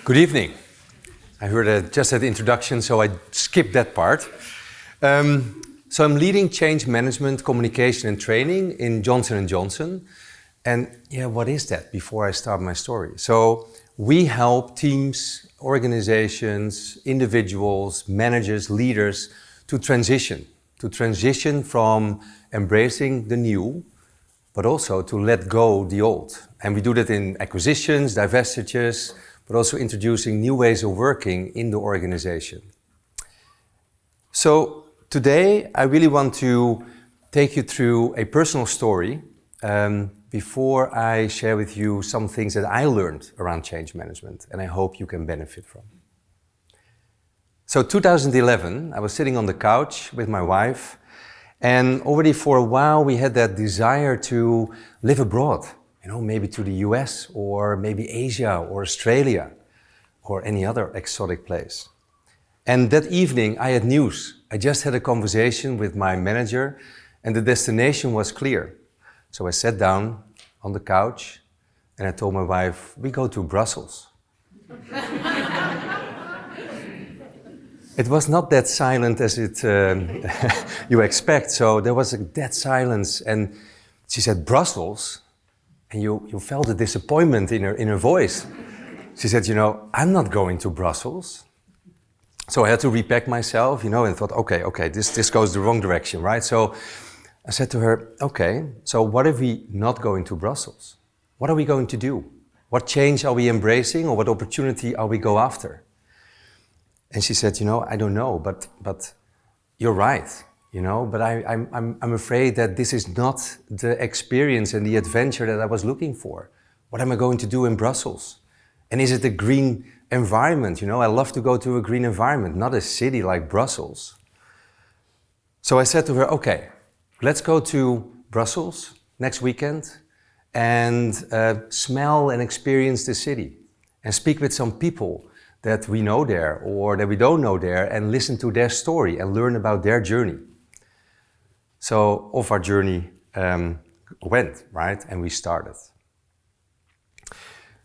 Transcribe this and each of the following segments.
Good evening. I heard just the introduction, so I skipped that part. So I'm leading change management, communication and training in Johnson & Johnson. And yeah, what is that before I start my story? So we help teams, organizations, individuals, managers, leaders to transition from embracing the new, but also to let go the old. And we do that in acquisitions, divestitures, but also introducing new ways of working in the organization. So today I really want to take you through a personal story before I share with you some things that I learned around change management and I hope you can benefit from. So 2011, I was sitting on the couch with my wife, and already for a while we had that desire to live abroad, maybe to the US or maybe Asia or Australia or any other exotic place. And that evening I had news. I just had a conversation with my manager and the destination was clear. So I sat down on the couch and I told my wife, we go to Brussels. It was not that silent as you expect, so there was a dead silence and she said, Brussels? And you felt the disappointment in her voice. She said, I'm not going to Brussels. So I had to repack myself, and thought, okay, this goes the wrong direction, right? So I said to her, okay, so what if we not going to Brussels? What are we going to do? What change are we embracing or what opportunity are we go after? And she said, I don't know, but you're right, but I'm afraid that this is not the experience and the adventure that I was looking for. What am I going to do in Brussels? And is it a green environment? I love to go to a green environment, not a city like Brussels. So I said to her, okay, let's go to Brussels next weekend and smell and experience the city and speak with some people that we know there or that we don't know there and listen to their story and learn about their journey. So off our journey went, right? And we started.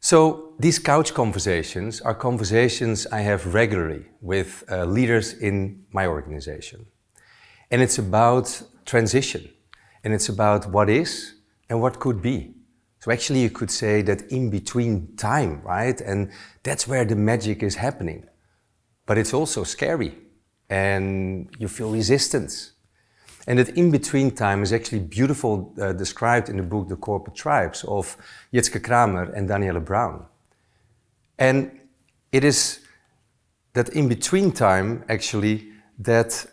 So these couch conversations are conversations I have regularly with leaders in my organization. And it's about transition. And it's about what is and what could be. So actually you could say that in between time, right? And that's where the magic is happening. But it's also scary and you feel resistance. And that in between time is actually beautiful described in the book The Corporate Tribes of Jitske Kramer and Danielle Brown. And it is that in between time actually that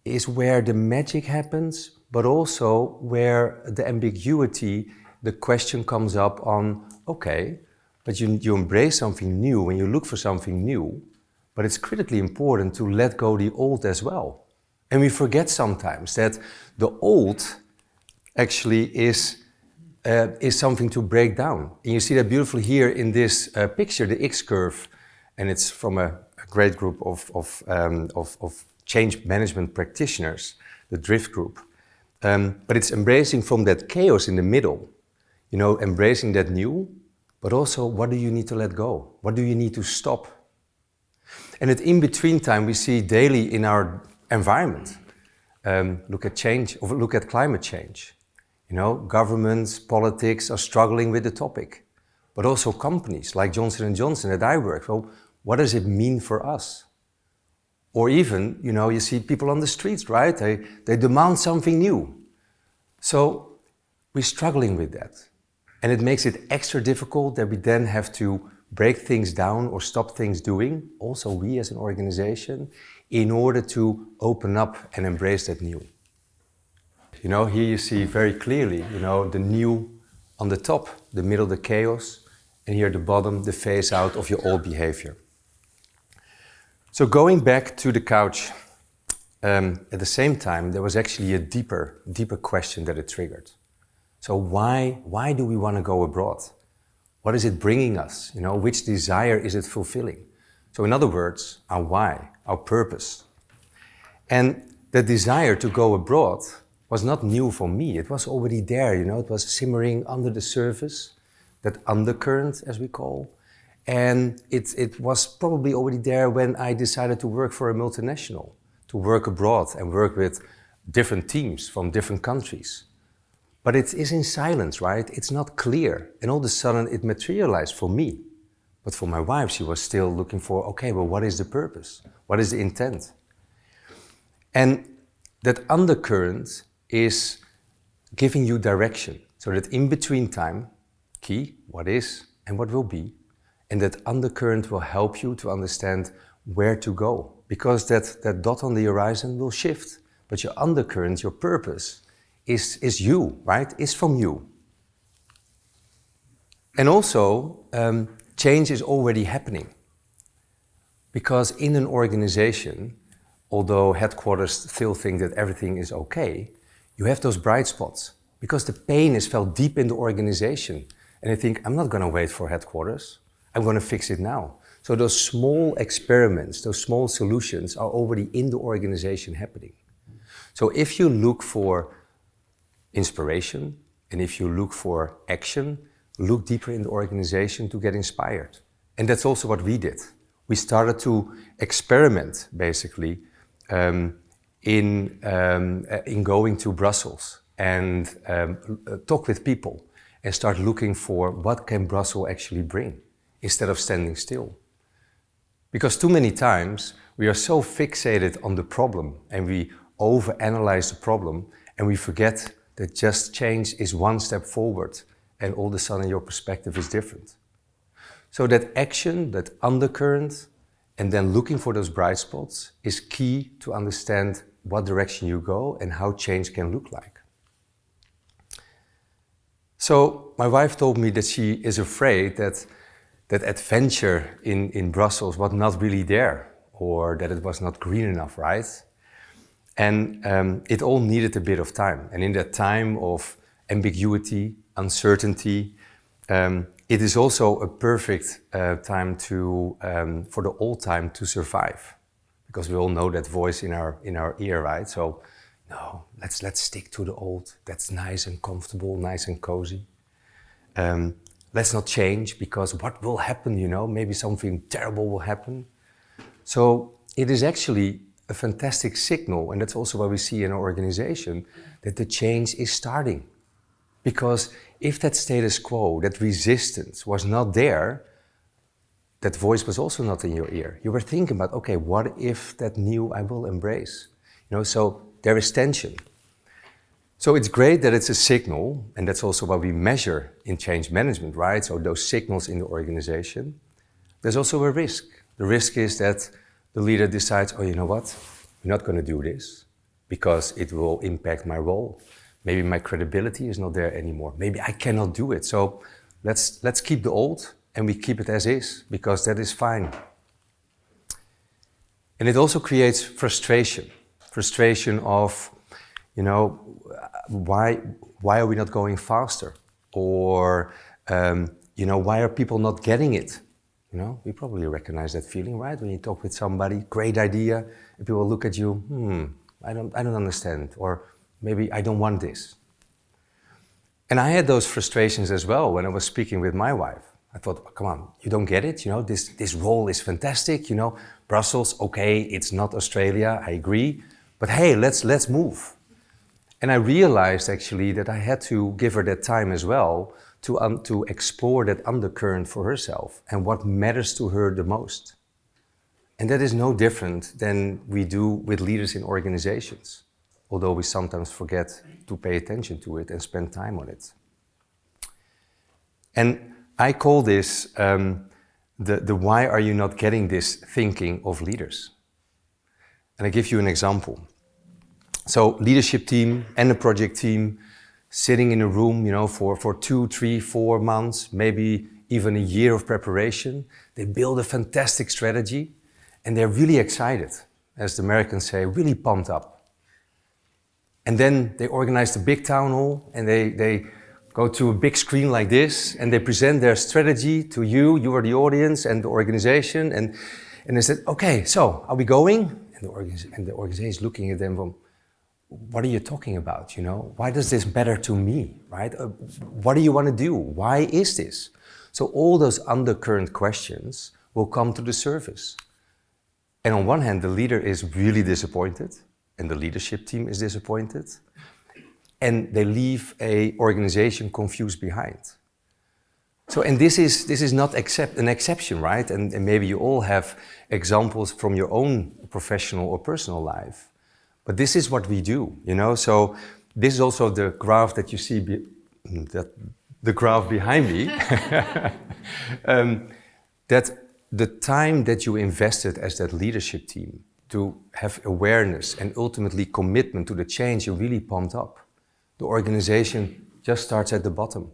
is where the magic happens, but also where the ambiguity, the question comes up on, okay, but you embrace something new and you look for something new, but it's critically important to let go the old as well. And we forget sometimes that the old actually is something to break down. And you see that beautifully here in this picture, the X curve, and it's from a great group of change management practitioners, the Drift group. But it's embracing from that chaos in the middle, embracing that new, but also what do you need to let go? What do you need to stop? And at in between time we see daily in our environment. Look at change, or look at climate change. Governments, politics are struggling with the topic, but also companies like Johnson & Johnson that I work for. What does it mean for us? Or even, you see people on the streets, right? They demand something new. So we're struggling with that. And it makes it extra difficult that we then have to break things down or stop things doing, also we as an organization, in order to open up and embrace that new. Here you see very clearly, the new on the top, the middle, the chaos, and here at the bottom, the phase out of your old behavior. So going back to the couch, at the same time, there was actually a deeper question that it triggered. So why do we want to go abroad? What is it bringing us? Which desire is it fulfilling? So in other words, our why, our purpose. And the desire to go abroad was not new for me. It was already there, it was simmering under the surface, that undercurrent, as we call. And it was probably already there when I decided to work for a multinational, to work abroad and work with different teams from different countries. But it is in silence, right? It's not clear. And all of a sudden it materialized for me. But for my wife, she was still looking for, okay, well, what is the purpose? What is the intent? And that undercurrent is giving you direction. So that in between time, key, what is and what will be, and that undercurrent will help you to understand where to go. Because that dot on the horizon will shift. But your undercurrent, your purpose, is you, right? Is from you. And also, change is already happening. Because in an organization, although headquarters still think that everything is okay, you have those bright spots. Because the pain is felt deep in the organization. And they think, I'm not going to wait for headquarters. I'm going to fix it now. So those small experiments, those small solutions are already in the organization happening. So if you look for inspiration and if you look for action, look deeper in the organization to get inspired. And that's also what we did. We started to experiment, basically, in going to Brussels and talk with people and start looking for what can Brussels actually bring instead of standing still. Because too many times we are so fixated on the problem and we overanalyze the problem and we forget that just change is one step forward and all of a sudden your perspective is different. So that action, that undercurrent, and then looking for those bright spots is key to understand what direction you go and how change can look like. So my wife told me that she is afraid that adventure in Brussels was not really there, or that it was not green enough, right? And it all needed a bit of time. And in that time of ambiguity, uncertainty, it is also a perfect time for the old time to survive. Because we all know that voice in our ear, right? So, no, let's stick to the old. That's nice and comfortable, nice and cozy. Let's not change, because what will happen, maybe something terrible will happen. So it is actually a fantastic signal, and that's also what we see in our organization, that the change is starting. Because if that status quo, that resistance was not there, that voice was also not in your ear. You were thinking about, okay, what if that new I will embrace? So there is tension. So it's great that it's a signal, and that's also what we measure in change management, right? So those signals in the organization. There's also a risk. The risk is that the leader decides, oh, you know what? I'm not going to do this because it will impact my role. Maybe my credibility is not there anymore. Maybe I cannot do it. So let's keep the old and we keep it as is, because that is fine. And it also creates frustration. Frustration of, why are we not going faster? Or, why are people not getting it? We probably recognize that feeling, right? When you talk with somebody, great idea, and people look at you, I don't understand, or maybe I don't want this. And I had those frustrations as well when I was speaking with my wife. I thought, oh, come on, you don't get it? This role is fantastic, Brussels, okay, it's not Australia, I agree, but hey, let's move. And I realized actually that I had to give her that time as well to explore that undercurrent for herself and what matters to her the most. And that is no different than we do with leaders in organizations, although we sometimes forget to pay attention to it and spend time on it. And I call this the why are you not getting this thinking of leaders. And I give you an example. So leadership team and the project team sitting in a room, for 2, 3, 4 months, maybe even a year of preparation. They build a fantastic strategy and they're really excited, as the Americans say, really pumped up. And then they organize the big town hall and they go to a big screen like this and they present their strategy to you. You are the audience and the organization. And they said, okay, so are we going? And the organization is looking at them from, what are you talking about? Why does this matter to me, right? What do you want to do? Why is this? So all those undercurrent questions will come to the surface. And on one hand, the leader is really disappointed, and the leadership team is disappointed, and they leave an organization confused behind. So, and this is not an exception, right? And maybe you all have examples from your own professional or personal life. But this is what we do, you know? So this is also the graph that you see, the graph behind me, that the time that you invested as that leadership team to have awareness and ultimately commitment to the change, you really pumped up. The organization just starts at the bottom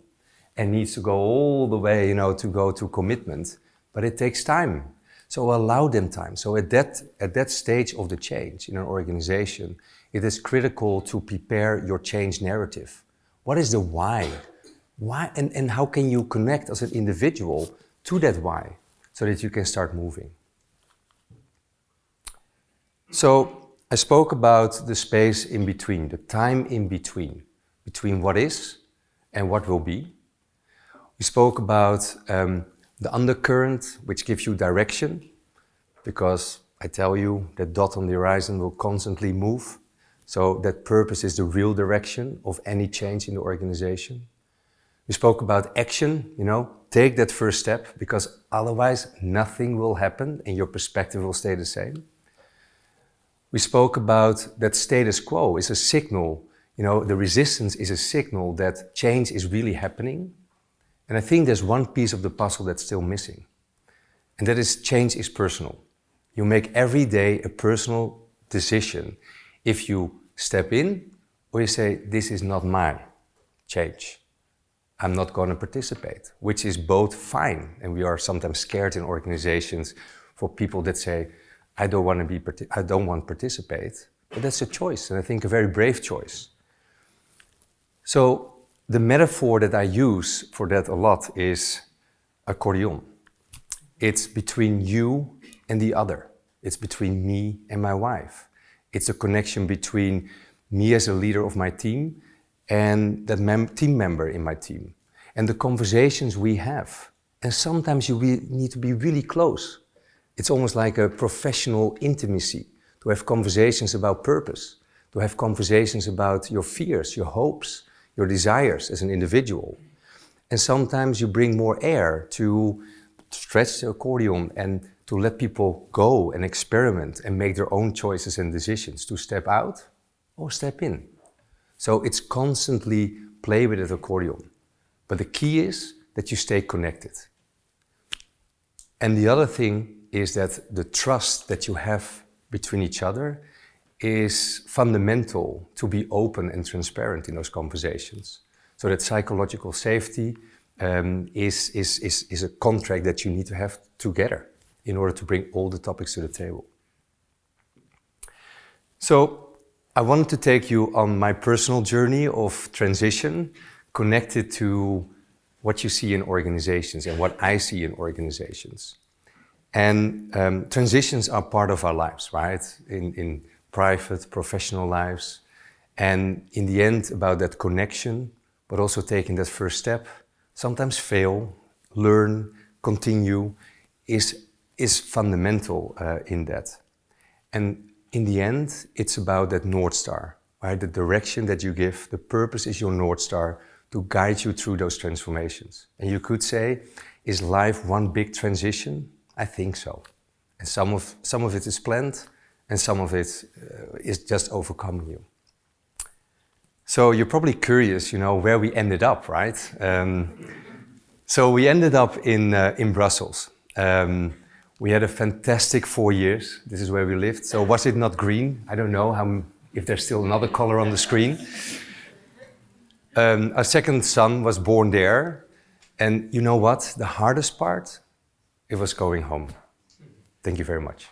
and needs to go all the way, you know, to go to commitment, but it takes time. So allow them time. So at that stage of the change in an organization, it is critical to prepare your change narrative. What is the why? Why and how can you connect as an individual to that why so that you can start moving? So I spoke about the space in between, the time in between what is and what will be. We spoke about the undercurrent, which gives you direction, because I tell you that dot on the horizon will constantly move. So that purpose is the real direction of any change in the organization. We spoke about action, you know, take that first step, because otherwise nothing will happen and your perspective will stay the same. We spoke about that status quo is a signal, you know, the resistance is a signal that change is really happening. And I think there's one piece of the puzzle that's still missing. And that is change is personal. You make every day a personal decision if you step in or you say, this is not my change. I'm not going to participate, which is both fine. And we are sometimes scared in organizations for people that say, I don't want to participate. But that's a choice, and I think a very brave choice. So the metaphor that I use for that a lot is accordion. It's between you and the other. It's between me and my wife. It's a connection between me as a leader of my team and that team member in my team. And the conversations we have. And sometimes you need to be really close. It's almost like a professional intimacy to have conversations about purpose, to have conversations about your fears, your hopes, your desires as an individual. And sometimes you bring more air to stretch the accordion and to let people go and experiment and make their own choices and decisions, to step out or step in. So it's constantly play with the accordion. But the key is that you stay connected. And the other thing is that the trust that you have between each other is fundamental to be open and transparent in those conversations. So that psychological safety is a contract that you need to have together in order to bring all the topics to the table. So I wanted to take you on my personal journey of transition connected to what you see in organizations and what I see in organizations. And transitions are part of our lives, right? In private, professional lives. And in the end, about that connection, but also taking that first step, sometimes fail, learn, continue, is fundamental in that. And in the end, it's about that North Star, right? The direction that you give, the purpose is your North Star to guide you through those transformations. And you could say, is life one big transition? I think so. And some of it is planned, and some of it is just overcoming you. So you're probably curious, you know, where we ended up, right? So we ended up in Brussels. We had a fantastic 4 years. This is where we lived. So was it not green? I don't know if there's still another color on the screen. Our second son was born there. And you know what? The hardest part, it was going home. Thank you very much.